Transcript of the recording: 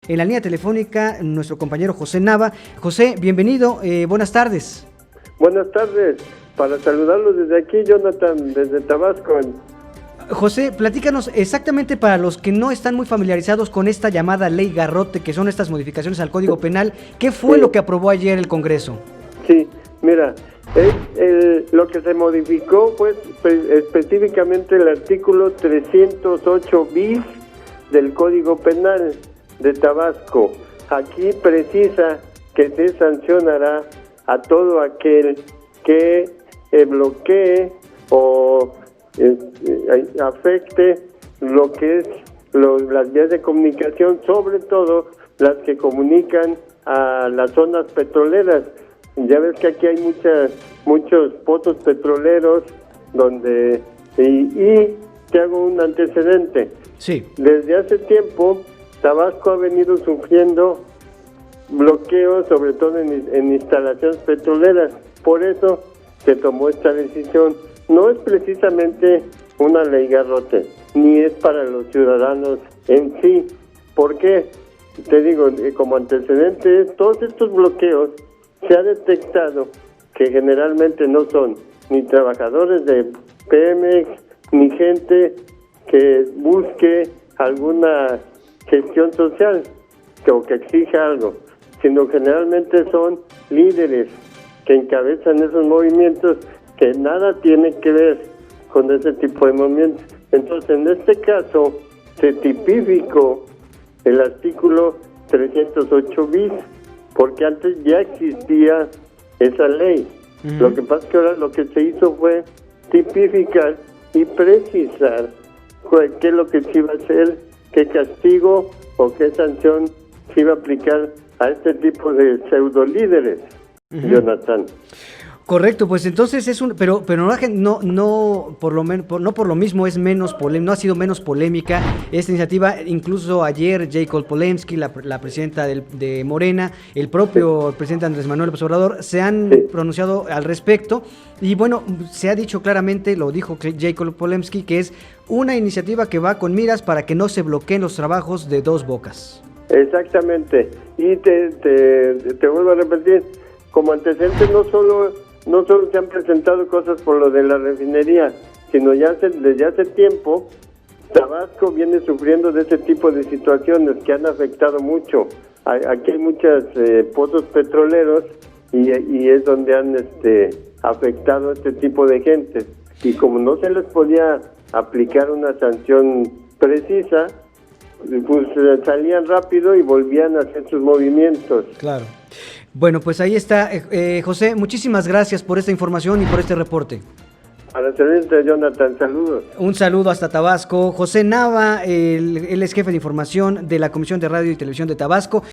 en la línea telefónica nuestro compañero José Nava. José, bienvenido, buenas tardes. Buenas tardes, para saludarlos desde aquí, Jonathan, desde Tabasco. José, platícanos exactamente para los que no están muy familiarizados con esta llamada Ley Garrote, que son estas modificaciones al Código Penal, ¿qué fue lo que aprobó ayer el Congreso? Sí, mira, lo que se modificó fue específicamente el artículo 308 bis del Código Penal de Tabasco. Aquí precisa que se sancionará a todo aquel que bloquee o afecte lo que es las vías de comunicación, sobre todo las que comunican a las zonas petroleras. Ya ves que aquí hay muchos pozos petroleros donde y te hago un antecedente. Sí. Desde hace tiempo Tabasco ha venido sufriendo bloqueos, sobre todo en instalaciones petroleras. Por eso se tomó esta decisión. No es precisamente una ley garrote, ni es para los ciudadanos en sí. ¿Por qué? Te digo, como antecedente, todos estos bloqueos se ha detectado que generalmente no son ni trabajadores de Pemex, ni gente que busque alguna gestión social o que exija algo, sino generalmente son líderes que encabezan esos movimientos que nada tiene que ver con ese tipo de movimientos. Entonces, en este caso, se tipificó el artículo 308 bis, porque antes ya existía esa ley. Lo que pasa es que ahora lo que se hizo fue tipificar y precisar qué es lo que se iba a hacer, qué castigo o qué sanción se iba a aplicar a este tipo de pseudolíderes, Jonathan. Correcto, pues entonces es pero no por lo mismo es menos no ha sido menos polémica esta iniciativa. Incluso ayer Jacob Polensky, la presidenta de Morena, el propio presidente Andrés Manuel López Obrador se han pronunciado al respecto y bueno, se ha dicho claramente, lo dijo Jacob Polensky, que es una iniciativa que va con miras para que no se bloqueen los trabajos de Dos Bocas. Exactamente, y te vuelvo a repetir, como antecedente no solo se han presentado cosas por lo de la refinería, sino desde hace tiempo Tabasco viene sufriendo de ese tipo de situaciones que han afectado mucho. Aquí hay muchos pozos petroleros y es donde han afectado a este tipo de gente. Y como no se les podía aplicar una sanción precisa, pues salían rápido y volvían a hacer sus movimientos. Claro. Bueno, pues ahí está, José, muchísimas gracias por esta información y por este reporte. A la servirte, Jonathan, saludos. Un saludo hasta Tabasco. José Nava, él es jefe de información de la Comisión de Radio y Televisión de Tabasco.